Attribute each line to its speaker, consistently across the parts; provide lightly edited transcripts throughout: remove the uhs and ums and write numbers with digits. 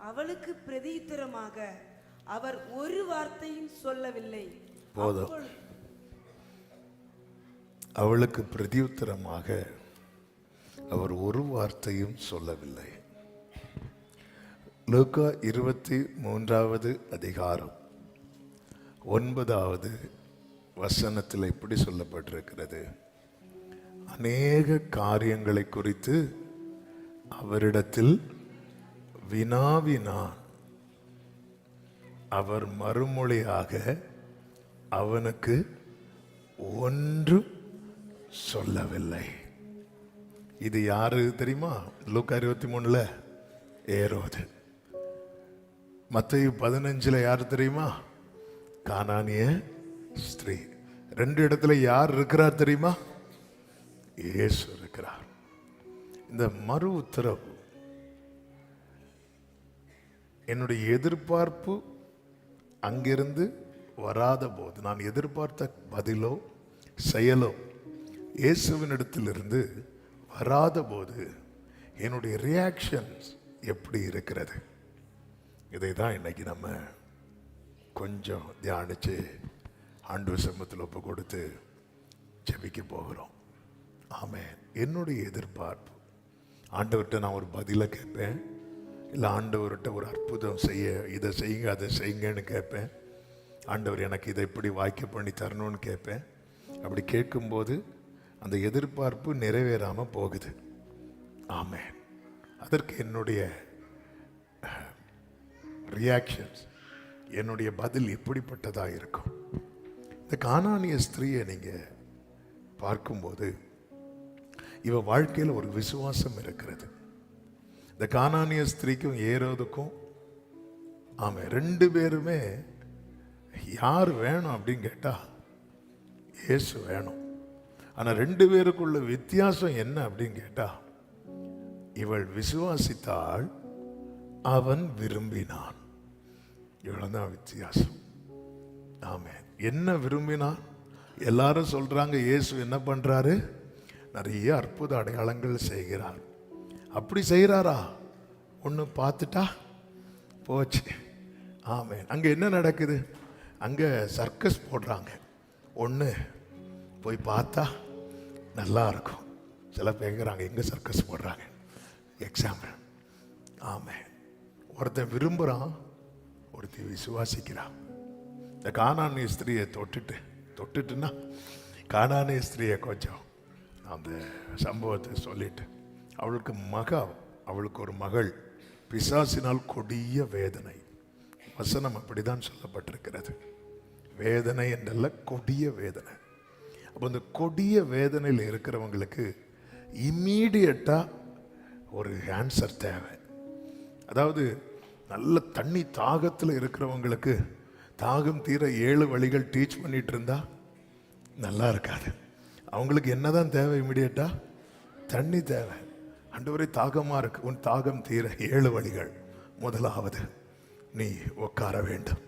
Speaker 1: அவளுக்கு பிரதியுத்தரமாக அவர் ஒரு வார்த்தையும் சொல்லவில்லை.
Speaker 2: போதும். அவளுக்கு பிரதியுத்தரமாக அவர் ஒரு வார்த்தையும் சொல்லவில்லை. லூக்கா 23வது அதிகாரம் 9வது வசனத்தில் இப்படி சொல்லப்பட்டிருக்கிறது. அநேக காரியங்களை குறித்து அவரிடத்தில் வினாவினான். அவர் மறுமொழியாக அவனுக்கு ஒன்றும் சொல்லவில்லை. இது யாரு தெரியுமா? லூக்கா 23 ஏரோது. மத்தேயு 15 யாரு தெரியுமா? கானானிய ஸ்திரீ. 2 இடத்துல யார் இருக்கிறார் தெரியுமா? இயேசு இருக்கிறார். இந்த மறு உத்தரவு என்னுடைய எதிர்பார்ப்பு அங்கிருந்து வராத போது, நான் எதிர்பார்த்த பதிலோ செயலோ இயேசுவினிடத்திலிருந்து வராத போது என்னுடைய ரியாக்ஷன்ஸ் எப்படி இருக்கிறது? இதை தான் இன்னைக்கு நம்ம கொஞ்சம் தியானிச்சு ஆண்டவர் சமூகத்தில் ஒப்பு கொடுத்து ஜெபிக்க போகிறோம். ஆமென். என்னுடைய எதிர்பார்ப்பு, ஆண்டவர்கிட்ட நான் ஒரு பதிலை கேட்பேன், இல்லை ஆண்டவர்கிட்ட ஒரு அற்புதம் செய்ய, இதை செய்யுங்க அதை செய்யுங்கன்னு கேட்பேன். ஆண்டவர் எனக்கு இதை இப்படி வாய்க்க பண்ணி தரணும்னு கேட்பேன். அப்படி கேட்கும்போது அந்த எதிர்பார்ப்பு நிறைவேறாமல் போகுது. ஆமென். அதற்கு என்னுடைய ரியாக்ஷன்ஸ், என்னுடைய பதில் எப்படிப்பட்டதாக இருக்கும்? இந்த கானானிய ஸ்திரீயை நீங்கள் பார்க்கும்போது இவ வாழ்க்கையில் ஒரு விசுவாசம் இருக்கிறது. இந்த கானானிய ஸ்திரீக்கும் ஏரோதுக்கும் ஆமாம் 2 பேருமே யார் வேணும் அப்படின்னு கேட்டால் இயேசு வேணும். ஆனால் 2 பேருக்குள்ள வித்தியாசம் என்ன அப்படின்னு கேட்டால், இவள் விசுவாசித்தாள், அவன் விரும்பினான். இவ்வளவுதான் வித்தியாசம். ஆமென். என்ன விரும்பினான்? எல்லாரும் சொல்றாங்க இயேசு என்ன பண்றாரு? நிறைய அற்புத அடையாளங்கள் செய்கிறார். அப்படி செய்கிறாரா? ஒன்று பார்த்துட்டா போச்சு. ஆமென். அங்கே என்ன நடக்குது? அங்கே சர்க்கஸ் போடுறாங்க. ஒன்று போய் பார்த்தா நல்லா இருக்கும். சில பேங்கிறாங்க எங்கே சர்க்கஸ் போடுறாங்க. எக்ஸாம்பிள். ஆமென். ஒருத்தன் விரும்புகிறான், ஒருத்தி விசுவாசிக்கிறான். இந்த கானானிய ஸ்திரியை தொட்டுட்டுன்னா கானானிய ஸ்திரியை கொஞ்சம் அந்த சம்பவத்தை சொல்லிட்டு, அவளுக்கு ஒரு மகள் பிசாசினால் கொடிய வேதனை. வசனம் அப்படிதான் சொல்லப்பட்டிருக்கிறது. வேதனை என்றல்ல, கொடிய வேதனை. அப்போ இந்த கொடிய வேதனையில் இருக்கிறவங்களுக்கு இம்மீடியட்டாக ஒரு ஆன்சர் தேவை. அதாவது நல்ல தண்ணி தாகத்தில் இருக்கிறவங்களுக்கு தாகம் தீர 7 வழிகள் டீச் பண்ணிட்டு இருந்தா நல்லா இருக்காது. அவங்களுக்கு என்னதான் தேவை? இமிடியேட்டா தண்ணி தேவை. ஆண்டவரே தாகமாக இருக்கு, உன் தாகம் தீர 7 வழிகள். முதலாவது நீ உட்கார வேண்டும்.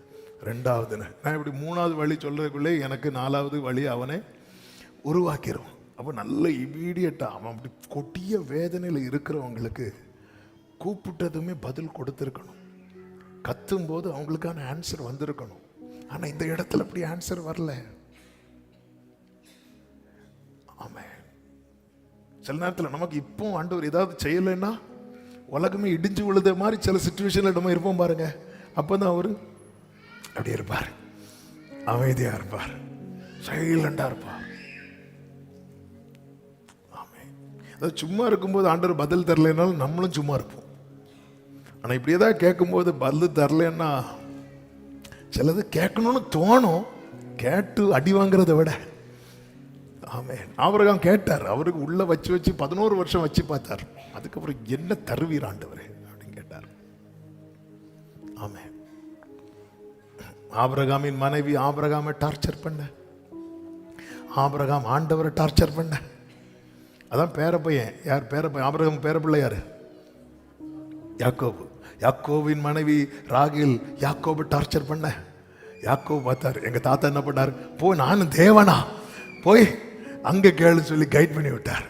Speaker 2: 2வது நான் இப்படி 3வது வழி சொல்றதுக்குள்ளே எனக்கு 4வது வழி அவனை உருவாக்கிறோம். அப்போ நல்ல இமீடியட்டாக அவன் அப்படி கொடிய வேதனையில் இருக்கிறவங்களுக்கு கூப்பிட்டதுமே பதில் கொடுத்துருக்கணும். கத்தும் போது அவங்களுக்கான ஆன்சர் வந்திருக்கணும். ஆனால் இந்த இடத்துல அப்படி ஆன்சர் வரல. ஆமென். சில நேரத்தில் நமக்கு இப்போ ஆண்டவர் ஏதாவது செய்யலைன்னா உலகமே இடிஞ்சு விழுத மாதிரி சில சிச்சுவேஷன்ல நம்ம இருப்போம் பாருங்க. அப்பதான் அவரு அப்படி இருப்பார், அமைதியா இருப்பார், சைலண்டா இருப்பார். ஆமென். அதாவது சும்மா இருக்கும்போது ஆண்டவர் பதில் தரலைனாலும் நம்மளும் சும்மா இருப்போம். ஆனால் இப்படி ஏதாவது கேட்கும்போது பதில் தரலன்னா சிலது கேட்கணும்னு தோணும், கேட்டு அடி வாங்குறத விட. ஆமென். ஆபிரகாம் கேட்டார், அவருக்கு உள்ள வச்சு 11 வருஷம் வச்சு பார்த்தார். அதுக்கப்புறம் என்ன தருவீர் ஆண்டவரே அப்படின்னு கேட்டார். ஆமென். ஆபிரகாமின் மனைவி ஆபிரகாமை டார்ச்சர் பண்ண, ஆபிரகாம் ஆண்டவரை டார்ச்சர் பண்ண. அதான் பேரப்பையன். யார் பேரப்பையன்? ஆபிரகாம் பேரப்பிள்ளை யாரு? யாக்கோபு. யாக்கோவின் மனைவி ராகில் யாக்கோபு டார்ச்சர் பண்ண. யாக்கோபு பார்த்தார், எங்க தாத்தா என்ன பண்ணார்? போய் நானும் தேவனா போய் அங்க கேளு சொல்லி கைட் பண்ணி விட்டார்.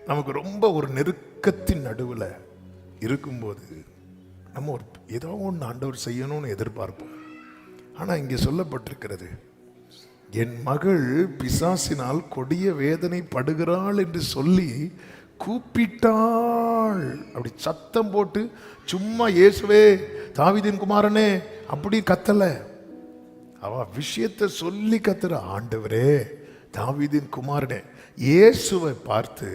Speaker 2: நமக்கு ரொம்ப ஒரு நெருக்கத்தின் நடுவில் இருக்கும்போது நம்ம ஒரு ஏதோ ஒன்று ஆண்டவர் செய்யணும்னு எதிர்பார்ப்போம். ஆனால் இங்கே சொல்லப்பட்டிருக்கிறது, என் மகள் பிசாசினால் கொடிய வேதனை படுகிறாள் என்று சொல்லி கூப்பிட்டாள். அப்படி சத்தம் போட்டு சும்மா இயேசுவே தாவீதின் குமாரனே அப்படி கத்தல, அவ விஷயத்தை சொல்லி கத்துற, ஆண்டவரே தாவீதின் குமாரனே. இயேசுவை பார்த்து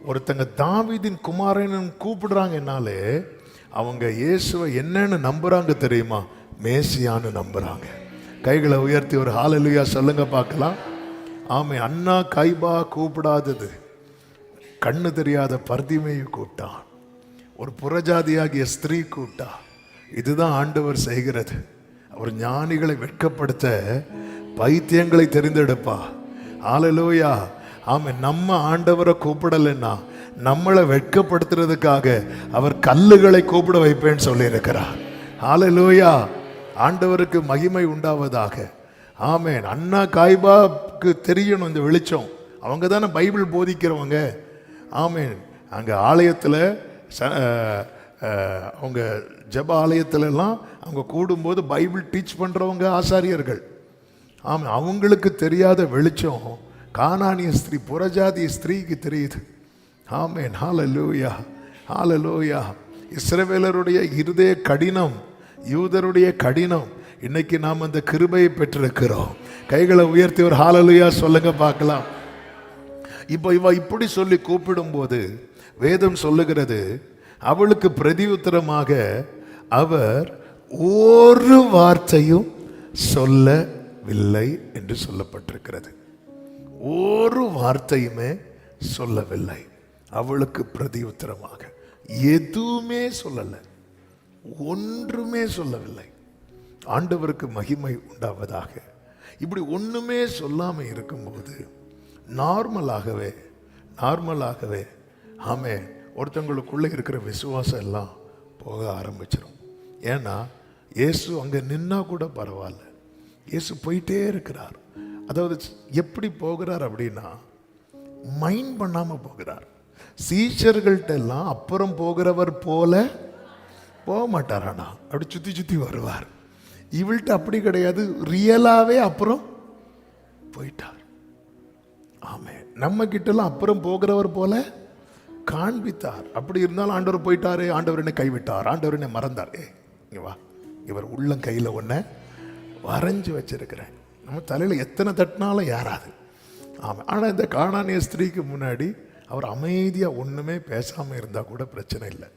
Speaker 2: ஒருத்தங்க தாவீதின் குமாரன் கூப்பிடுறாங்கன்னாலே அவங்க இயேசுவை என்னன்னு நம்புறாங்க தெரியுமா? மேசியான்னு நம்புறாங்க. கைகளை உயர்த்தி ஒரு ஹalleluya சொல்லுங்க பார்க்கலாம். ஆமே. அண்ணா கைபா கூப்பிடாதது, கண்ணு தெரியாத பர்திமேயை கூப்பிட்டான். ஒரு புறஜாதியாகிய ஸ்திரீ கூப்பிட்டா. இதுதான் ஆண்டவர் செய்கிறது. அவர் ஞானிகளை வெட்கப்படுத்த பைத்தியங்களை தெரிந்தெடுப்பா. ஹalleluya. ஆமே. நம்ம ஆண்டவரை கூப்பிடலைன்னா நம்மளை வெட்கப்படுத்துறதுக்காக அவர் கல்லுகளை கூப்பிட வைப்பேன்னு சொல்லி இருக்கிறார். ஹalleluya. ஆண்டவருக்கு மகிமை உண்டாவதாக. ஆமேன். அண்ணா காய்பாக்கு தெரியணும் இந்த வெளிச்சம். அவங்க தானே பைபிள் போதிக்கிறவங்க. ஆமேன். அங்கே ஆலயத்தில் அவங்க ஜெப ஆலயத்திலலாம் அவங்க கூடும்போது பைபிள் டீச் பண்ணுறவங்க ஆசாரியர்கள். ஆமாம். அவங்களுக்கு தெரியாத வெளிச்சம் கானானிய ஸ்திரீ, புறஜாதிய ஸ்திரீக்கு தெரியுது. ஆமேன். ஹalleluya, ஹalleluya. இஸ்ரவேலருடைய இருதய கடினம், யூதருடைய கடினம். இன்னைக்கு நாம் அந்த கிருபையை பெற்றிருக்கிறோம். கைகளை உயர்த்தி ஒரு ஹalleluya சொல்லுங்க பார்க்கலாம். இப்போ இவ இப்படி சொல்லி கூப்பிடும்போது வேதம் சொல்லுகிறது, அவளுக்கு பிரதியுத்தரமாக அவர் ஒரு வார்த்தையும் சொல்லவில்லை என்று சொல்லப்பட்டிருக்கிறது. ஒரு வார்த்தையுமே சொல்லவில்லை. அவளுக்கு பிரதியுத்தரமாக எதுவுமே சொல்லலை, ஒன்றுமே சொல்லவில்லை. ஆண்டவருக்கு மகிமை உண்டாவதாக. இப்படி ஒன்றுமே சொல்லாமல் இருக்கும்போது நார்மலாகவே ஆமே ஒருத்தங்களுக்குள்ளே இருக்கிற விசுவாசம் எல்லாம் போக ஆரம்பிச்சிடும். ஏன்னா இயேசு அங்கே நின்னா கூட பரவாயில்ல, இயேசு போயிட்டே இருக்கிறார். அதாவது எப்படி போகிறார் அப்படின்னா மைண்ட் பண்ணாமல் போகிறார். சீஷர்கள்ட்ட எல்லாம் அப்புறம் போகிறவர் போல போக மாட்டார், ஆனா அப்படி சுற்றி சுற்றி வருவார். இவள்கிட்ட அப்படி கிடையாது, ரியலாகவே அப்புறம் போயிட்டார். ஆமே. நம்ம கிட்டலாம் அப்புறம் போகிறவர் போல காண்பித்தார். அப்படி இருந்தாலும் ஆண்டவர் போயிட்டாரு, ஆண்டவர் என்னை கைவிட்டார், ஆண்டவர் என்னை மறந்தார். இங்க வா, இவர் உள்ளம் கையில் ஒன்றை வரைஞ்சி வச்சிருக்கிறேன். நம்ம தலையில் எத்தனை தட்டினாலும் யாராது. ஆமாம். ஆனால் இந்த கானானிய ஸ்திரீக்கு முன்னாடி அவர் அமைதியாக ஒன்றுமே பேசாமல் இருந்தால் கூட பிரச்சனை இல்லை.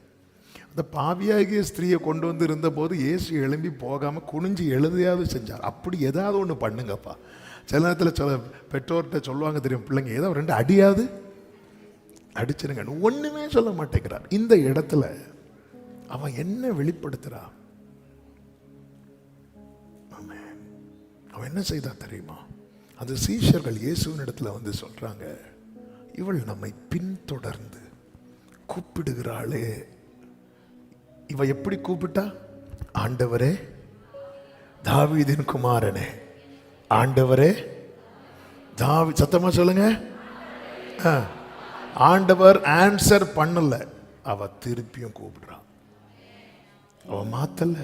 Speaker 2: அந்த பாவியாகிய ஸ்திரீயை கொண்டு வந்து இருந்தபோது இயேசு எழும்பி போகாமல் குனிஞ்சு எழுதையாவது செஞ்சார். அப்படி ஏதாவது ஒன்று பண்ணுங்கப்பா. சில நேரத்தில் சில பெற்றோர்கிட்ட சொல்லுவாங்க தெரியும், பிள்ளைங்க ஏதோ 2 அடியாவது அடிச்சிருங்க. ஒன்றுமே சொல்ல மாட்டேங்கிறார். இந்த இடத்துல அவன் என்ன வெளிப்படுத்துறா? அவன் என்ன செய்தா தெரியுமா? அந்த சீஷர்கள் இயேசுவின் இடத்துல வந்து சொல்றாங்க, இவள் நம்மை பின்தொடர்ந்து கூப்பிடுகிறாளே. இவ எப்படி கூப்பிட்டா? ஆண்டவரே தாவீதின் குமாரனே, ஆண்டவரே சத்தமா சொல்லுங்க. ஆண்டவர் ஆன்சர் பண்ணல, அவ திருப்பியும் கூப்பிடுறான். அவ மாத்தல.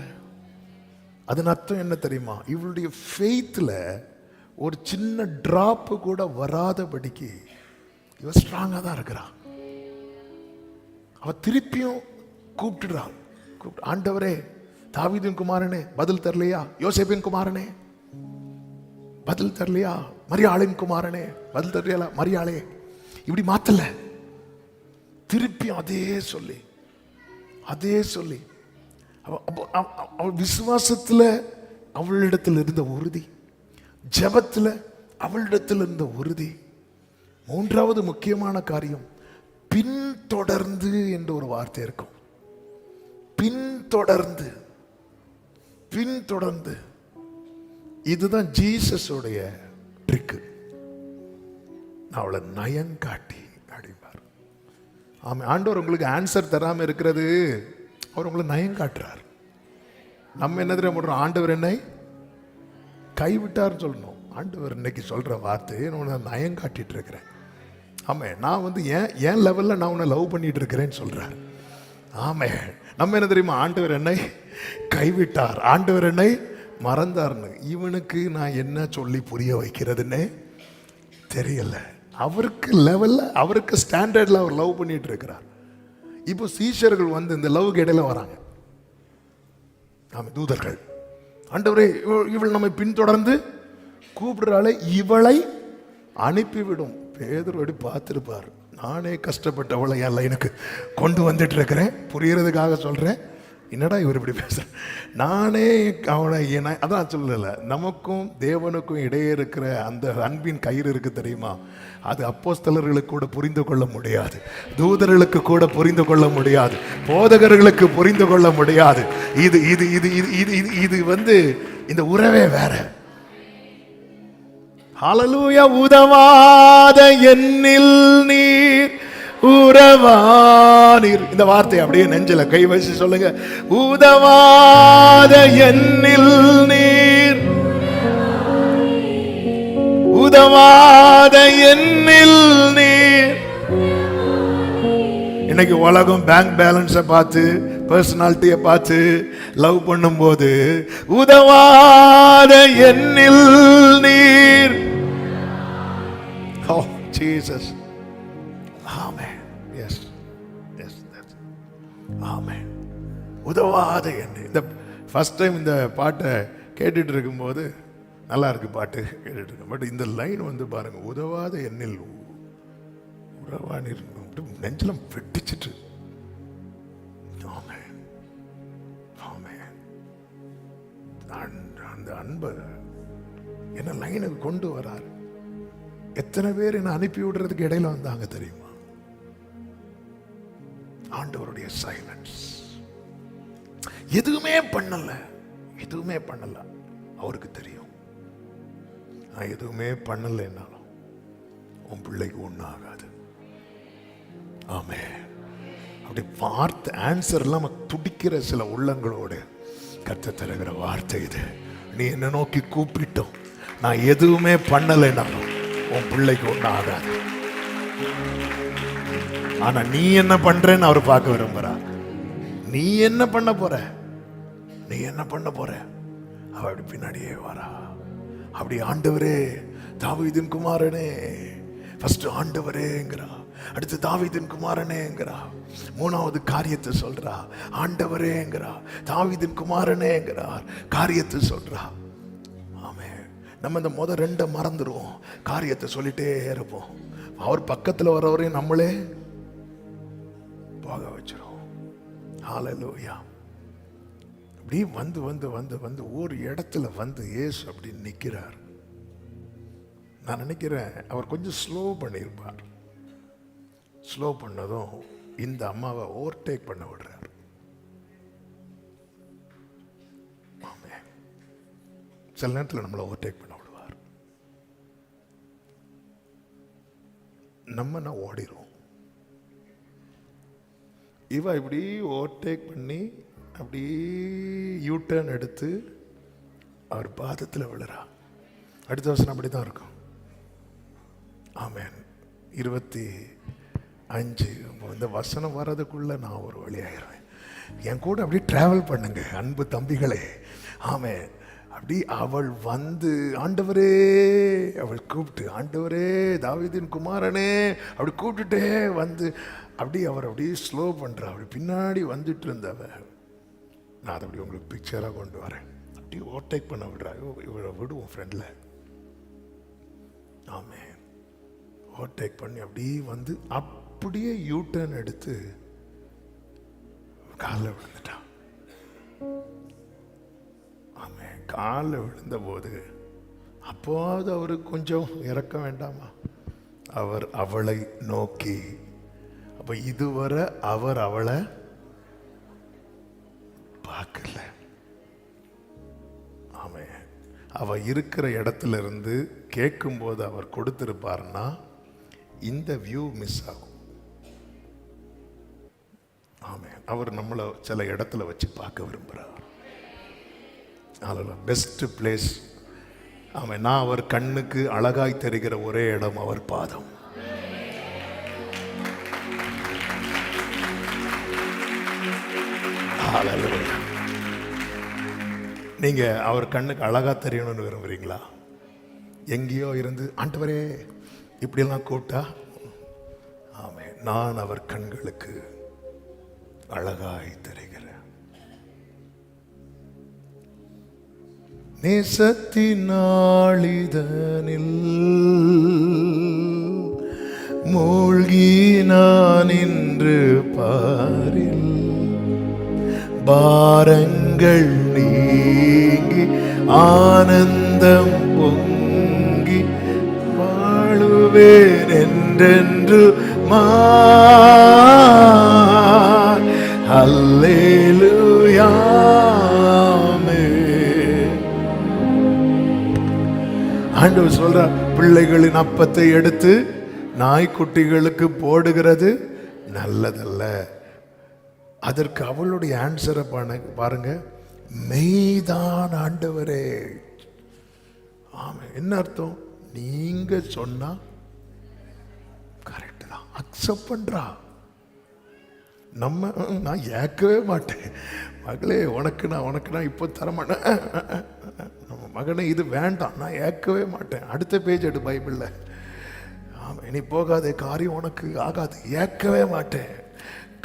Speaker 2: அதன் அர்த்தம் என்ன தெரியுமா? இவளுடைய ஃபெய்த்தில் ஒரு சின்ன டிராப்பு கூட வராதபடிக்கு இவ ஸ்ட்ராங்காக தான் இருக்கிறான். அவ திருப்பியும் கூப்பிட்டுறான். ஆண்டவரே தாவீதின் குமாரனே பதில் தரலையா? யோசேப்பின் குமாரனே பதில் தரலையா? மரியாளின் குமாரனே பதில் தரலையா? மரியாளே. இப்படி மாத்தல, திருப்பியும் அதே சொல்லி அவள் விசுவாசத்தில் அவளிடத்தில் இருந்த உறுதி, ஜெபத்தில் அவளிடத்தில் இருந்த உறுதி. 3வது முக்கியமான காரியம் பின்தொடர்ந்து என்ற ஒரு வார்த்தை இருக்கும். பின்தொடர்ந்து இதுதான் ஜீசஸுடைய ட்ரிக்கு. அவளை நயங்காட்டி அடிப்பார். ஆமாம். ஆண்டவர் உங்களுக்கு ஆன்சர் தராமல் இருக்கிறது அவர் உங்களை நயம் காட்டுறார். நம்ம என்ன தெரியும் பண்ணுறோம்? ஆண்டவர் என்னை கைவிட்டார்னு சொல்லணும். ஆண்டவர் இன்னைக்கு சொல்கிற வார்த்தையை நான் நயம் காட்டிட்டு இருக்கிறேன். ஆமாம். நான் வந்து ஏன் லெவலில் நான் உன்னை லவ் பண்ணிட்டு இருக்கிறேன்னு சொல்கிறார். ஆமாம். நம்ம என்ன தெரியுமா, ஆண்டவர் என்னை கைவிட்டார், ஆண்டவர் என்னை மறந்தார்னு. இவனுக்கு நான் என்ன சொல்லி புரிய வைக்கிறதுன்னு தெரியல. அவருக்கு லெவல்ல, அவருக்கு ஸ்டாண்டர்ட்ல அவர் லவ் பண்ணிட்டு இருக்கிறார். இப்போ சீஷர்கள் வந்து இந்த லவ்க்கு இடையில வராங்க. தூதர்கள், ஆண்டவரே இவள் நம்மை பின்தொடர்ந்து கூப்பிடுறாளே, இவளை அனுப்பிவிடும். பேதுரு அப்படி பார்த்துருப்பார், நானே கஷ்டப்பட்டவளை என் லைனுக்கு கொண்டு வந்துட்டு இருக்கிறேன், புரியறதுக்காக சொல்றேன், என்னடா இவர் இப்படி பேசுற, நானே அவனை அதான் சொல்லல. நமக்கும் தேவனுக்கும் இடையே இருக்கிற அந்த அன்பின் கயிறு இருக்கு தெரியுமா, அது அப்போஸ்தலர்களுக்கு கூட புரிந்து கொள்ள முடியாது, தூதர்களுக்கு கூட புரிந்து கொள்ள முடியாது, போதகர்களுக்கு புரிந்து கொள்ள முடியாது. இது இது இது இது இது இது வந்து இந்த உறவே வேற. ஹல்லேலூயா. உதவாத என்னில் நீர் உறவானீர். இந்த வார்த்தை அப்படியே நெஞ்சில கை வச்சு சொல்லுங்க. உதவாத என்னில் நீர், உதவாத என்னில் நீர். இன்னைக்கு உலகம் பேங்க் பேலன்ஸை பார்த்து, பர்சனாலிட்டியை பார்த்து லவ் பண்ணும் போது, உதவாத என்னில் நீர். Oh Jesus. Amen. Yes. Yes. That's. Amen. உதவாத என்ன. இந்த ஃபர்ஸ்ட் டைம் இந்த பாட்டை கேட்டுட்டு இருக்கும்போது நல்லா இருக்கு பாட்டு கேட்டுட்டு இருக்கு. பட் இந்த லைன் வந்து பாருங்க, உதவாத எண்ணில் உறவானீர், நெஞ்சலம் வெட்டிச்சிட்டு. அந்த அன்பை என்ன லைனுக்கு கொண்டு வராரு. எத்தனை பேர் என்ன அனுப்பி விடுறதுக்கு இடையில வந்தாங்க தெரியுமா? ஆண்டவருடைய சைலன்ஸ். எதுவுமே பண்ணல, எதுவுமே பண்ணல. அவருக்கு தெரியும், நான் எதுவுமே பண்ணலைன்னாலும் உன் பிள்ளைக்கு ஒன்றும் ஆகாது. ஆமே. அப்படி வார்த்தை ஆன்சர் இல்லாம துடிக்கிற சில உள்ளங்களோடு கர்த்தர் தருகிற வார்த்தை இது. நீ என்ன நோக்கி கூப்பிட்டோம், நான் எதுவுமே பண்ணலைன்னாலும் உன் பிள்ளைக்கு ஒன்றும் ஆகாது. ஆனா நீ என்ன பண்றேன்னு அவர் பார்க்க விரும்புறார். நீ என்ன பண்ண போற, நீ என்ன பண்ண போற, அவ அப்படி பின்னாடியே வரா. அப்படி ஆண்டவரே, தாவீதின் குமாரனே, ஃபர்ஸ்ட் ஆண்டவரேங்கிறா, அடுத்து தாவீதின் குமாரனேங்கிறா, மூணாவது காரியத்தை சொல்றா, ஆண்டவரேங்கிறா, தாவீதின் குமாரனேங்கிறார், காரியத்தை சொல்றா. ஆமே. நம்ம இந்த ரெண்டை மறந்துடுவோம், காரியத்தை சொல்லிட்டே இருப்போம். அவர் பக்கத்தில் வரவரையும் நம்மளே போக வச்சிரும். ஹல்லேலூயா. அப்படி வந்து வந்து வந்து வந்து ஒரு இடத்துல வந்து இயேசு அப்படி நிற்கிறார். நான் நினைக்கிறேன் அவர் கொஞ்சம் ஸ்லோ பண்ணியிருப்பார். ஸ்லோ பண்ணதும் இந்த அம்மாவை ஓவர்டேக் பண்ண விடுறார். சில நேரத்தில் நம்மளை ஓவர்டேக் பண்ண விடுவார். நம்ம ஓடிடுவோம். இவ இப்படி ஓவர்டேக் பண்ணி அப்படி யூட்டர்ன் எடுத்து அவர் பாதத்தில் விழுறா. அடுத்த வருஷம் அப்படி தான் இருக்கும். ஆமென். 25 இந்த வசனம் வர்றதுக்குள்ள நான் ஒரு வழியாயிருவேன். என் கூட அப்படி டிராவல் பண்ணுங்க அன்பு தம்பிகளே. ஆமென். அப்படி அவள் வந்து ஆண்டவரே, அவள் கூப்பிட்டு ஆண்டவரே தாவீதின் குமாரனே அப்படி கூப்பிட்டுட்டே வந்து அப்படி அவர் அப்படியே ஸ்லோ பண்றா. அப்படி பின்னாடி வந்துட்டு இருந்தவ, நான் அதை அப்படி உங்களுக்கு பிக்சராக கொண்டு வரேன். அப்படி ஓவர்டேக் பண்ண விடுறா. இவரை விடுவோம் ஃப்ரெண்டில். ஆமே. ஓவர்டேக் பண்ணி அப்படியே வந்து அப்படியே யூட்டர்ன் எடுத்து காலில் விழுந்துட்டான். ஆமே. காலில் விழுந்த போது அப்போது அவருக்கு கொஞ்சம் இறக்க வேண்டாமா? அவர் அவளை நோக்கி, அப்ப இதுவரை அவர் அவளை பார்க்கல. ஆமே. அவ இருக்கிற இடத்துல இருந்து கேட்கும் போது அவர் கொடுத்திருப்பார்னா இந்த வியூ மிஸ் ஆகும். ஆமே. அவர் நம்மளை சில இடத்துல வச்சு பார்க்க விரும்புகிறார். அதனால பெஸ்ட் பிளேஸ். ஆமே. நான் அவர் கண்ணுக்கு அழகாய் தெரிகிற ஒரே இடம் அவர் பாதம். ஹalleluya. நீங்க அவர் கண்ணுக்கு அழகா தெரியணும்னு விரும்புறீங்களா? எங்கேயோ இருந்து ஆண்டவரே இப்படியெல்லாம் கூப்பிட்டா, ஆமே, நான் அவர் கண்களுக்கு அழகாய் தெரிகிறேன். நேசத்தினாளிதனில் மூழ்கி நான் இன்று பாரில் பாரங்கள் நீங்கி ஆனந்தம் பொங்கி வாழுவேன் என்றென்று அல்லேலூயா. ஆண்டவர் சொல்றார், பிள்ளைகளின் அப்பத்தை எடுத்து நாய்க்குட்டிகளுக்கு போடுகிறது நல்லதல்ல. அதற்கு அவளுடைய ஆன்சரை பாருங்க, மெய்தான் ஆண்டவரே. ஆமா, என்ன அர்த்தம்? நீங்க சொன்னா கரெக்ட் தான், அக்செப்ட் பண்றா. நான் ஏற்கவே மாட்டேன் மகளே, உனக்கு நான் இப்போ தரமாட்டேன். நம்ம மகனே இது வேண்டாம், நான் ஏற்கவே மாட்டேன். அடுத்த பேஜ் எடு பைபிள்ல. ஆமா, இனி போகாதே, காரியம் உனக்கு ஆகாது, ஏற்கவே மாட்டேன்.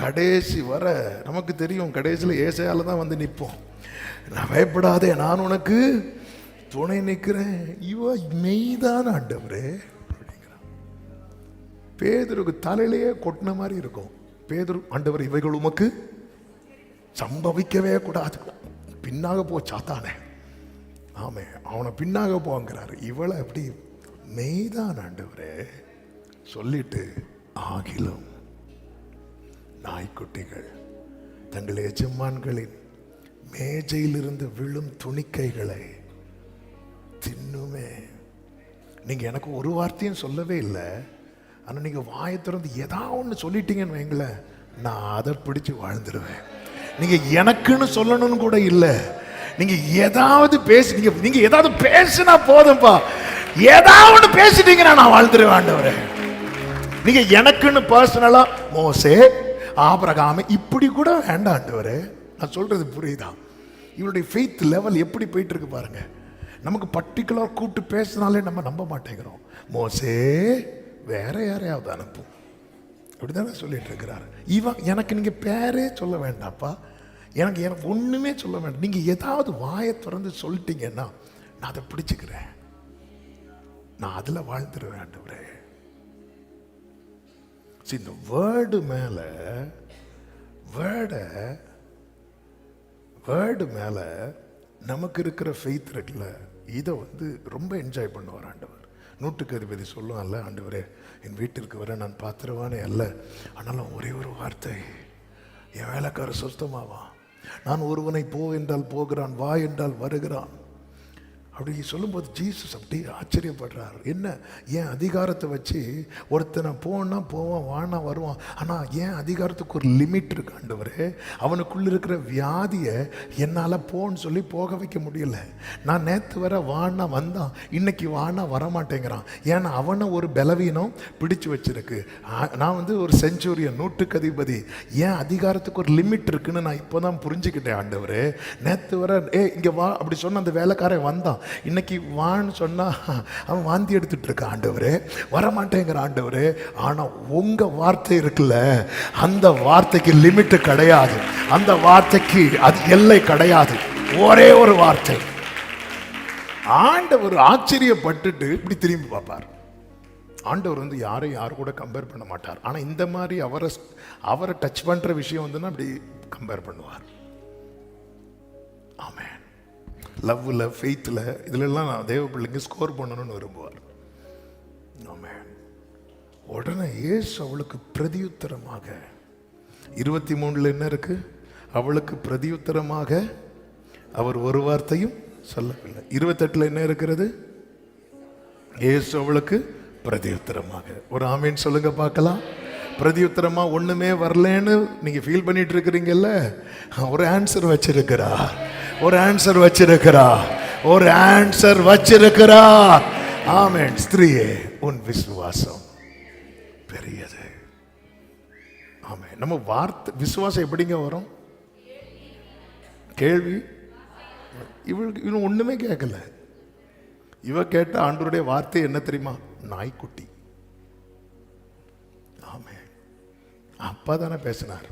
Speaker 2: கடைசி வர நமக்கு தெரியும், கடைசியில் ஏசையால தான் வந்து நிற்போம். நான் பயப்படாதே, நான் உனக்கு துணை நிற்கிறேன். இவ மெய்தான் ஆண்டவரே அப்படிங்கிறான். பேதுருக்கு தலையிலேயே கொட்டின மாதிரி இருக்கும். பேதுரு, ஆண்டவர் இவைகள் உமக்கு சம்பவிக்கவே கூடாது, பின்னாக போ சாத்தானே. ஆமே, அவனை பின்னாக போங்கிறாரு. இவளை எப்படி மெய்தான் ஆண்டவரே சொல்லிட்டு, ஆகிலும் நாய்க்குட்டிகள் தங்கள் எஜமான்களின் மேஜையிலிருந்து விழும் துணிக்கைகளை தின்னுமே. நீங்க எனக்கு ஒரு வார்த்தையும் சொல்லவே இல்லை, ஆனா நீங்க வாயை திறந்து ஏதாவது ஒன்று சொல்லிட்டீங்கன்னு வைங்களேன், நான் அதை பிடிச்சு வாழ்ந்துருவேன். நீங்க எனக்குன்னு சொல்லணும்னு கூட இல்லை, நீங்க ஏதாவது நீங்க ஏதாவது பேசினா போதும்பா, ஏதாவது ஒன்று பேசிட்டீங்கன்னா நான் வாழ்ந்துருவேன் ஆண்டவரே. நீங்க எனக்குன்னு பர்சனலா மோசே ஆபிரகாம் இப்படி கூட வேண்டாம் ஆண்டவரே. நான் சொல்றது புரியுதா? இவருடைய ஃபெய்த் லெவல் எப்படி போயிட்டு இருக்கு பாருங்க. நமக்கு பர்டிகுலர் கூப்பிட்டு பேசினாலே நம்ம நம்ப மாட்டேங்கிறோம். மோசே வேற யாரையாவது அனுப்பும் அப்படிதானே சொல்லிட்டு இருக்கிறாரு. எனக்கு நீங்க பேரே சொல்ல வேண்டாம்ப்பா, எனக்கு ஒண்ணுமே சொல்ல வேண்டாம். நீங்க ஏதாவது வாயை திறந்து சொல்லிட்டீங்கன்னா நான் அதை பிடிச்சுக்கிறேன், நான் அதுல வாழ்ந்துருவேன் ஆண்டவரே. இந்த வேர்டு மேல நமக்கு இருக்கிற ஃபெய்த் இருக்குல்ல, இதை ரொம்ப என்ஜாய் பண்ணுவார் ஆண்டவர். நூற்றுக்கு அதிபதி சொல்லுவான்ல, ஆண்டவரே என் வீட்டிற்கு வர நான் பாத்திரவானே அல்ல, ஆனாலும் ஒரே ஒரு வார்த்தை, என் வேலைக்கார சொஸ்தமாவான். நான் ஒருவனை போ என்றால் போகிறான், வா என்றால் வருகிறான். அப்படி சொல்லும்போது ஜீசஸ் அப்படி ஆச்சரியப்படுறார். என்ன, ஏன் அதிகாரத்தை வச்சு ஒருத்தனை போனா போவான், வானா வருவான், ஆனால் ஏன் அதிகாரத்துக்கு ஒரு லிமிட் இருக்கு ஆண்டவரே. அவனுக்குள்ள இருக்கிற வியாதியை என்னால் போன்னு சொல்லி போக வைக்க முடியல. நான் நேற்று வர வானா வந்தான், இன்னைக்கு வானா வரமாட்டேங்கிறான். ஏன்னா அவனை ஒரு பலவீனம் பிடிச்சு வச்சிருக்கு. நான் ஒரு செஞ்சுரியன், நூற்றுக்கு அதிபதி. ஏன் அதிகாரத்துக்கு ஒரு லிமிட் இருக்குன்னு நான் இப்போதான் புரிஞ்சுக்கிட்டேன் ஆண்டவரே. நேற்று வர இங்கே வா அப்படி சொன்ன அந்த வேலைக்காரன் வந்தான், இன்னைக்கு வான்னு சொன்னா அவன் வாந்தி எடுத்துட்டு இருக்க ஆண்டவரே, வரமாட்டேங்கிற ஆண்டவரே. ஆனா உங்க வார்த்தை இருக்குல்ல, அந்த வார்த்தைக்கு லிமிட் கிடையாது, அந்த வார்த்தைக்கு அது எல்லை கிடையாது. ஒரே ஒரு வார்த்தை. ஆண்டவர் ஆச்சரியப்பட்டுட்டு இப்படி திரும்பி பார்ப்பார். ஆண்டவர் யாரையும் யாரு கூட கம்பேர் பண்ண மாட்டார். ஆனா இந்த மாதிரி அவரை டச் பண்ற விஷயம் அப்படி கம்பேர் பண்ணுவார். ஆமென். லவ்வில், ஃபெய்த்தில், இதிலெல்லாம் நான் தேவ பிள்ளைங்க ஸ்கோர் பண்ணணும்னு விரும்புவார். ஆமென். உடனே இயேசு அவளுக்கு பிரதியுத்தரமாக 23 என்ன இருக்கு? அவளுக்கு பிரதியுத்தரமாக அவர் ஒரு வார்த்தையும் சொல்லவில்லை. 28 என்ன இருக்கிறது? இயேசு அவளுக்கு பிரதியுத்தரமாக. ஒரு ஆமீன் சொல்லுங்க பார்க்கலாம். பிரதியுத்தரமா ஒண்ணுமே வரலன்னு நீங்க ஃபீல் பண்ணிட்டு இருக்கிறீங்கல்ல, ஒரு ஆன்சர் வச்சிருக்கிறார், ஒரு ஆன்சர் வச்சிருக்கிறார், ஒரு ஆன்சர் வச்சிருக்கிறார். ஆமென். ஸ்திரீயே, உன் விசுவாசம் பெரியது. ஆமென். நம்ம வார்த்தை விசுவாசம் எப்படிங்க வரும்? கேள்வி. இவன் ஒண்ணுமே கேட்கல. இவ கேட்ட ஆண்டவருடைய வார்த்தை என்ன தெரியுமா? நாய்க்குட்டி. ஆமே, அப்பா தானே பேசினார்.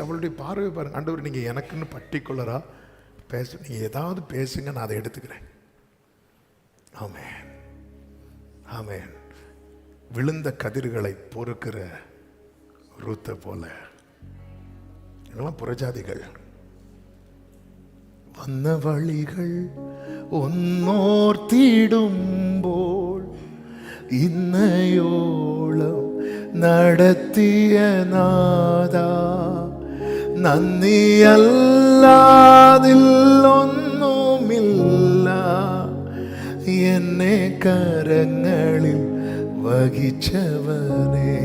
Speaker 2: அவளுடைய பார்வை பாருங்க. ஆண்டவர், நீங்க எனக்குன்னு பர்டிகுலரா பேச, நீங்க ஏதாவது பேசுங்க, நான் அதை எடுத்துக்கிறேன். ஆமென், ஆமென். விழுந்த கதிர்களை பொறுக்கிற ரூத்தை போல இதெல்லாம் புறஜாதிகள். வந்த வழிகள் ஒன்னோர் தீடும்போல் இன்னையோளம் நடத்திய நாதா, நന്ദി അല്ലാതിൽ ഒന്നുമില്ല, എന്നെ കരങ്ങളിൽ വഹിച്ചവനേ.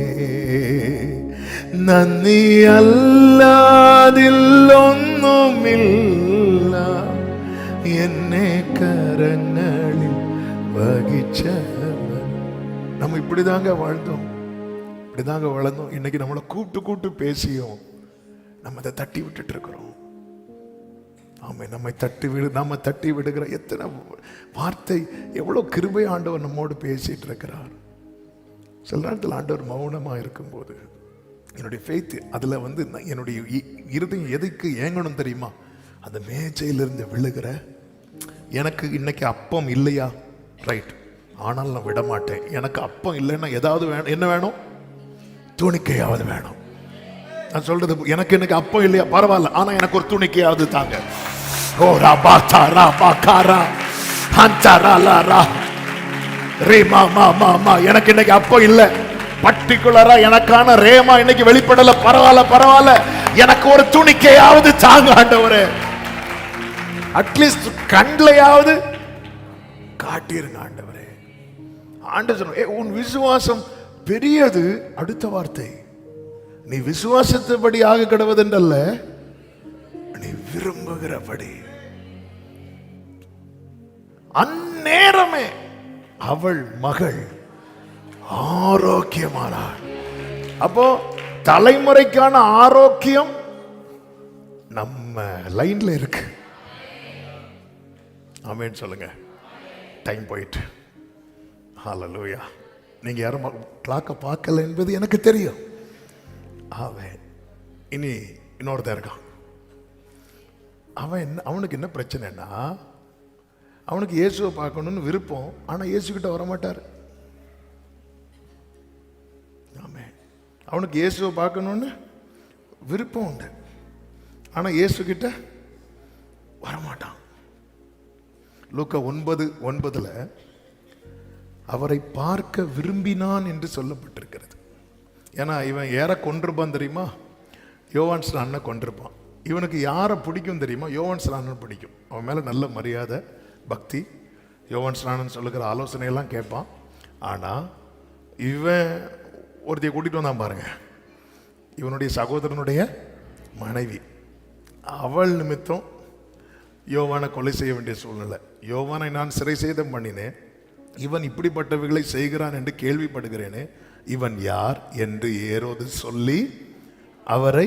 Speaker 2: നന്ദി അല്ലാതിൽ ഒന്നുമില്ല, എന്നെ കരങ്ങളിൽ വഹിച്ചവൻ. நம்ம இப்படிதாங்க வாழ்ந்தோம், இப்படிதாங்க வளர்ந்தோம். இன்னைக்கு நம்மளை கூப்பிட்டு பேசியும் நம்ம அதை தட்டி விட்டுட்டு இருக்கிறோம். ஆமை, நம்ம தட்டி விடுகிற எத்தனை வார்த்தை, எவ்வளவு கிருபை ஆண்டவர் நம்மோடு பேசிட்டு இருக்கிறார். சில நேரத்தில் ஆண்டவர் மௌனமா இருக்கும்போது என்னுடைய ஃபெய்த் அதுல என்னுடைய இருதயம் எதுக்கு ஏங்கணும் தெரியுமா? அந்த மேஜையிலிருந்து விழுகிற, எனக்கு இன்னைக்கு அப்பம் இல்லையா, ரைட், ஆனால் நான் விட மாட்டேன். எனக்கு அப்பம் இல்லைன்னா ஏதாவது வேணும். என்ன வேணும்? துணிக்கையாவது வேணும். நான் சொல்றது, எனக்கு அப்பம் இல்லையா பரவாயில்ல, ஆனா எனக்கு ஒரு துணிக்கையாவது தாங்க. ஓ ராபா தாரா பாகாரா ஹந்தரலரா ரேமா மாமா. எனக்கு இன்னைக்கு அப்பம் இல்ல, பர்టిక్యులரா எனக்கான ரேமா இன்னைக்கு வெளிப்படல, பரவாயில்ல, எனக்கு ஒரு துணிக்கையாவது தாங்க ஆண்டவரே. அட்லீஸ்ட் கண்லையாவது காட்டிருங்க ஆண்டவரே. ஆண்டவர், உன் விசுவாசம் பெரியது. அடுத்த வார்த்தை, நீ விசுவாசத்தபடி ஆக கடவுதென்றல்ல, நீ விரும்புகிறபடி. அந்நேரமே அவள் மகள் ஆரோக்கியமானாள். அப்போ தலைமுறைக்கான ஆரோக்கியம் நம்ம லைன்ல இருக்கு. ஆமென் சொல்லுங்க. டைம் போயிட்டு. ஹல்லேலூயா. நீங்க யாரும் கிளாக்க பார்க்கல என்பது எனக்கு தெரியும். இனி இன்னொருத்தன் இருக்கான். அவனுக்கு என்ன பிரச்சனைனா, அவனுக்கு இயேசுவை பார்க்கணும்னு விருப்பம், ஆனா இயேசு கிட்ட வரமாட்டார். அவனுக்கு இயேசுவை பார்க்கணும்னு விருப்பம் உண்டு, ஆனா இயேசு கிட்ட வரமாட்டான். லூக்கா 9:9 அவரை பார்க்க விரும்பினான் என்று சொல்லப்பட்டிருக்கிறது. ஏன்னா இவன் யாரை கொண்டிருப்பான் தெரியுமா? யோவான் ஸ்நானனை கொண்டிருப்பான். இவனுக்கு யாரை பிடிக்கும் தெரியுமா? யோவான் ஸ்நானன் பிடிக்கும். அவன் மேலே நல்ல மரியாதை, பக்தி. யோவான் ஸ்நானன் சொல்லுகிற ஆலோசனையெல்லாம் கேட்பான். ஆனால் இவன் ஒருத்தையை கூட்டிகிட்டு வந்தான் பாருங்க, இவனுடைய சகோதரனுடைய மனைவி. அவள் நிமித்தம் யோவானை கொலை செய்ய வேண்டிய சூழ்நிலை. யோவானை நான் சிறை சேதம் பண்ணினேன், இவன் இப்படிப்பட்டவைகளை செய்கிறான் என்று கேள்விப்படுகிறேனே, இவன் யார் என்று ஏரோது சொல்லி அவரை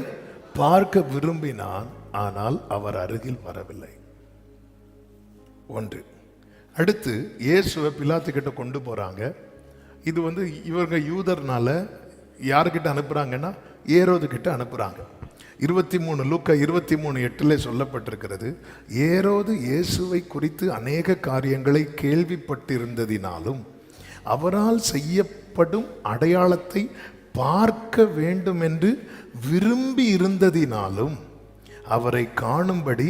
Speaker 2: பார்க்க விரும்பினான், ஆனால் அவர் அருகில் வரவில்லை. ஒன்று. அடுத்து இயேசுவை பிலாத்து கிட்ட கொண்டு போறாங்க. இது இவங்க யூதர்னால யாருக்கிட்ட அனுப்புறாங்கன்னா ஏரோது கிட்ட அனுப்புறாங்க. 23 லூக்கா 23:8 சொல்லப்பட்டிருக்கிறது, ஏரோது இயேசுவை குறித்து அநேக காரியங்களை கேள்விப்பட்டிருந்ததினாலும் அவரால் செய்யப்படும் அடையாளத்தை பார்க்க வேண்டும் என்று விரும்பி இருந்ததினாலும் அவரை காணும்படி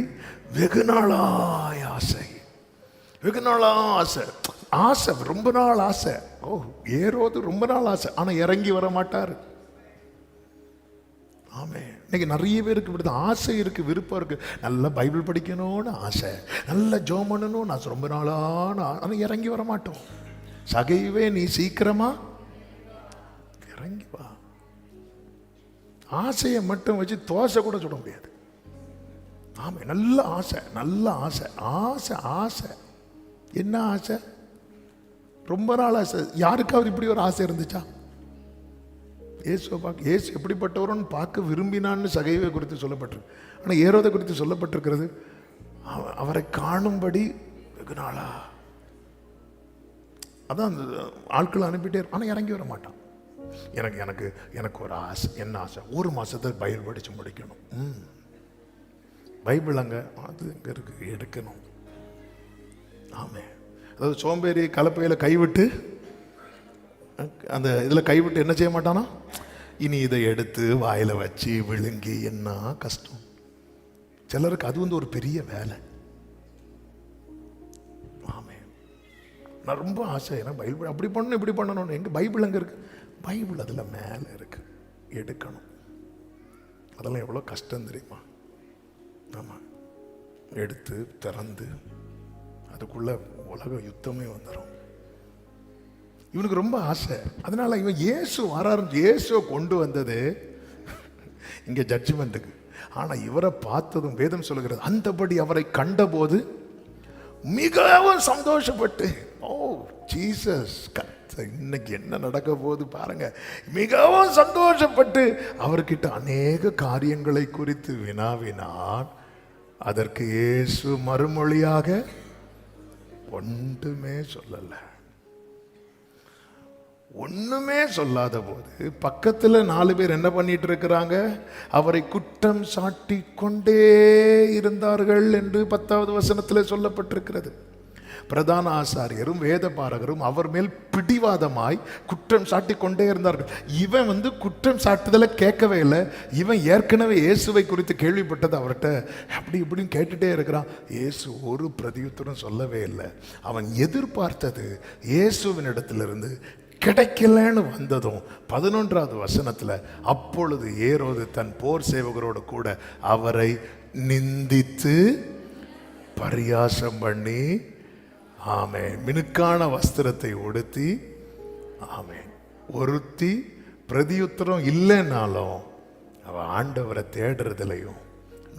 Speaker 2: வெகு நாளாய் ஆசை. ஆசை, ரொம்ப நாள் ஆசை. ஏரோது ரொம்ப நாள் ஆசை, ஆனா இறங்கி வர மாட்டாரு. ஆமே, இன்னைக்கு நிறைய பேருக்கு இப்படிதான் ஆசை இருக்கு, விருப்பம் இருக்கு. நல்ல பைபிள் படிக்கணும்னு ஆசை, நல்ல ஜெபம் பண்ணணும்னு ஆசை, ரொம்ப நாளான, ஆனா இறங்கி வர மாட்டோம். சகைவே நீ சீக்கிரமா இறங்கி வா. ஆசையை மட்டும் வச்சு தோசை கூட சுட முடியாது. ஆமே, நல்ல ஆசை, நல்ல ஆசை, ஆசை ஆசை. என்ன ஆசை? ரொம்ப நாள் ஆசை. யாருக்காவது இப்படி ஒரு ஆசை இருந்துச்சா? இயேசுவை பார்க்க, இயேசு எப்படிப்பட்டவரோன்னு பார்க்க விரும்பினான்னு சகைவை குறித்து சொல்லப்பட்டிருக்கு. ஆனால் ஏரோதை குறித்து சொல்லப்பட்டிருக்கிறது, அவரை காணும்படி வெகு நாளா. அதான் அந்த ஆட்களை அனுப்பிட்டே இருக்கும், ஆனால் இறங்கி வர மாட்டான். எனக்கு எனக்கு எனக்கு ஒரு ஆசை. என்ன ஆசை? ஒரு மாதத்தை பைபிள் படித்து முடிக்கணும். பைபிள் அங்கே அது இங்கே இருக்கு, எடுக்கணும். ஆமே. அதாவது சோம்பேறி கலப்பையில் கைவிட்டு, அந்த இதில் கைவிட்டு என்ன செய்ய மாட்டானா, இனி இதை எடுத்து வாயில் வச்சு விழுங்கி, என்ன கஷ்டம். சிலருக்கு அது வந்து ஒரு பெரிய வேலை. ஆமே. நான் ரொம்ப ஆசை, ஏன்னா பைபிள் அப்படி பண்ணணும் இப்படி பண்ணணும். எங்கே பைபிள் அங்கே இருக்கு? பைபிள் அதில் மேலே இருக்கு, எடுக்கணும். அதெல்லாம் எவ்வளோ கஷ்டம் தெரியுமா? ஆமாம். எடுத்து திறந்து அதுக்குள்ள உலக யுத்தமே வந்துடும். இவனுக்கு ரொம்ப ஆசை. அதனால இவன் இயேசு வராரு, இயேசுவை கொண்டு வந்தது இங்கே ஜட்ஜ்மெண்ட்டுக்கு. ஆனால் இவரை பார்த்ததும் வேதம் சொல்லுகிறது, அந்தபடி அவரை கண்டபோது மிகவும் சந்தோஷப்பட்டு, ஓ ஜீசஸ், இன்னைக்கு என்ன நடக்க போகுது பாருங்க, மிகவும் சந்தோஷப்பட்டு அவர்கிட்ட அநேக காரியங்களை குறித்து வினாவினான். அதற்கு இயேசு மறுமொழியாக ஒன்றுமே சொல்லல. ஒண்ணுமே சொல்லாத போது பக்கத்துல 4 பேர் என்ன பண்ணிட்டு இருக்கிறாங்க? அவரை குற்றம் சாட்டி கொண்டே இருந்தார்கள் என்று 10வது வசனத்தில் சொல்லப்பட்டிருக்கிறது. பிரதான ஆசாரியரும் வேத பாரகரும் அவர் மேல் பிடிவாதமாய் குற்றம் சாட்டி கொண்டே இருந்தார்கள். இவன் வந்து குற்றம் சாட்டுதலை கேட்கவே இல்லை. இவன் ஏற்கனவே இயேசுவை குறித்து கேள்விப்பட்டது, அவர்கிட்ட அப்படி இப்படின்னு கேட்டுட்டே இருக்கிறான். இயேசு ஒரு பிரதியுத்தரம் சொல்லவே இல்லை. அவன் எதிர்பார்த்தது இயேசுவின் இடத்திலிருந்து கிடைக்கலன்னு வந்ததும் 11வது வசனத்தில், அப்பொழுது ஏரோது தன் போர் சேவகரோடு கூட அவரை நிந்தித்து பரியாசம் பண்ணி, ஆமே, மினுக்கான வஸ்திரத்தை உடுத்தி, ஆமே, ஒருத்தி பிரதியுத்தரம் இல்லைன்னாலும் அவ ஆண்டவரை தேடுறதுலையும்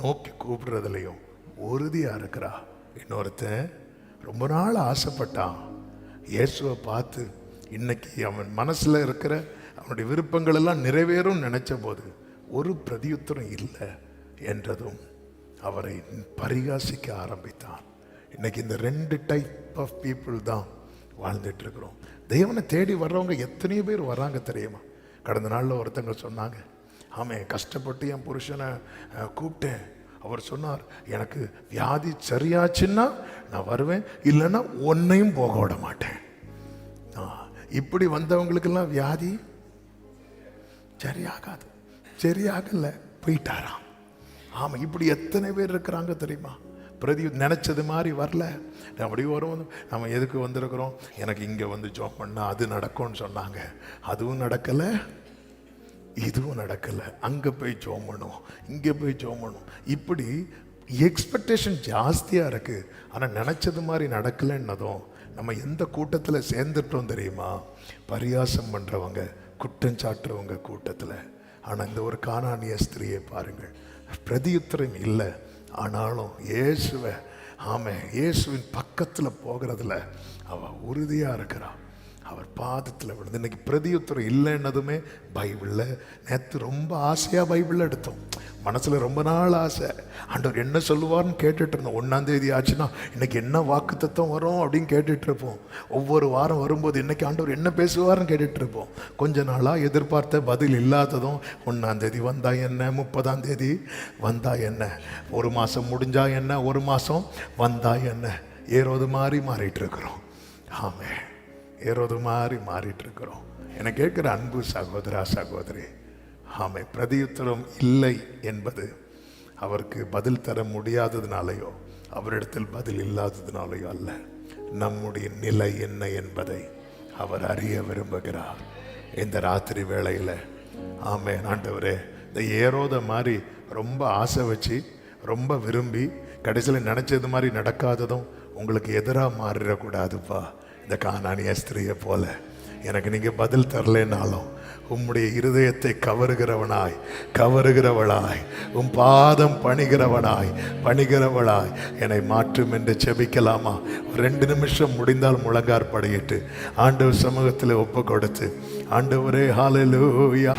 Speaker 2: நோக்கி கூப்பிடுறதுலையும் உறுதியா இருக்கிறா. இன்னொருத்தன் ரொம்ப நாள் ஆசைப்பட்டான் இயேசுவை பார்த்து. இன்னைக்கு அவன் மனசுல இருக்கிற அவனுடைய விருப்பங்கள் எல்லாம் நிறைவேறும் நினைச்ச போது ஒரு பிரதியுத்தரம் இல்லை என்றதும் அவரை பரிகாசிக்க ஆரம்பித்தான். இன்னைக்கு இந்த 2 டைப் ஆஃப் பீப்புள் தான் வாழ்ந்துட்டு இருக்கிறோம். தேவனை தேடி வர்றவங்க எத்தனையோ பேர் வராங்க தெரியுமா? கடந்த நாளில் ஒருத்தங்க சொன்னாங்க, ஆமே, கஷ்டப்பட்டு என் புருஷனை கூப்பிட்டேன். அவர் சொன்னார், எனக்கு வியாதி சரியாச்சுன்னா நான் வருவேன், இல்லைன்னா ஒன்னையும் போக விட மாட்டேன். இப்படி வந்தவங்களுக்கெல்லாம் வியாதி சரியாகாது, சரியாகல, போயிட்டாராம். ஆமா, இப்படி எத்தனை பேர் இருக்கிறாங்க தெரியுமா? பிரதி நினைச்சது மாதிரி வரல. அப்படி வரும், நம்ம எதுக்கு வந்திருக்கிறோம்? எனக்கு இங்கே வந்து ஜோம் பண்ணா அது நடக்கும்னு சொன்னாங்க, அதுவும் நடக்கலை, இதுவும் நடக்கலை. அங்கே போய் ஜோம் பண்ணும், இங்கே போய் ஜோம் பண்ணும். இப்படி எக்ஸ்பெக்டேஷன் ஜாஸ்தியாக இருக்கு. ஆனால் நினைச்சது மாதிரி நடக்கலைன்னதும் நம்ம எந்த கூட்டத்தில் சேர்ந்துட்டோம் தெரியுமா? பரியாசம் பண்ணுறவங்க, குற்றம் சாட்டுறவங்க கூட்டத்தில். ஆனால் இந்த ஒரு கானானிய ஸ்திரியை பாருங்கள், பிரதியுத்தரம் இல்லை, ஆனாலும் இயேசுவை, ஆமே, இயேசுவின் பக்கத்தில் போகிறதுல அவள் உறுதியாக இருக்கிறாள். அவர் பாதத்தில் விழுந்து. இன்னைக்கு பிரதியுத்தரம் இல்லைன்னதுமே பைபிளில் நேற்று ரொம்ப ஆசையாக பைபிளில் எடுத்தோம். மனசில் ரொம்ப நாள் ஆசை, ஆண்டவர் என்ன சொல்லுவார்னு கேட்டுட்டு இருந்தோம். 1ஆம் தேதி ஆச்சுன்னா இன்னைக்கு என்ன வாக்குத்தத்தம் வரும் அப்படின்னு கேட்டுட்டு இருப்போம். ஒவ்வொரு வாரம் வரும்போது இன்னைக்கு ஆண்டவர் என்ன பேசுவார்னு கேட்டுட்டு இருப்போம். கொஞ்ச நாளாக எதிர்பார்த்த பதில் இல்லாததும் 1ஆம் தேதி வந்தா என்ன, 30ஆம் தேதி வந்தா என்ன, 1 மாதம் முடிஞ்சா என்ன, 1 மாதம் வந்தா என்ன, ஏரோது மாதிரி மாறிட்டு இருக்கிறோம். ஆமே, ஏரோது மாதிரி மாறிட்டு இருக்கிறோம். என்னை கேட்குற அன்பு சகோதரா, சகோதரி, ஆமை, பிரதியுத்தரம் இல்லை என்பது அவருக்கு பதில் தர முடியாததுனாலேயோ அவரிடத்தில் பதில் இல்லாததுனாலேயோ அல்ல. நம்முடைய நிலை என்ன என்பதை அவர் அறிய விரும்புகிறார். இந்த ராத்திரி வேளையில், ஆமே, ஆண்டவரே, இந்த ஏரோத மாதிரி ரொம்ப ஆசை வச்சு ரொம்ப விரும்பி கடைசியில் நினைச்சது மாதிரி நடக்காததும் உங்களுக்கு எதிராக மாறிடக்கூடாதுப்பா. இந்த கானானிய ஸ்திரியை போல எனக்கு நீங்க பதில் தரலைன்னாலும் உம்முடைய இருதயத்தை கவருகிறவளாய் உம் பாதம் பணிகிறவளாய் என்னை மாற்றும் என்று செபிக்கலாமா? 2 நிமிஷம் முடிந்தால் முழங்கார் படியிட்டு ஆண்டவர் சமூகத்தில் ஒப்பு கொடுத்து, ஆண்டவரே ஹல்லேலூயா.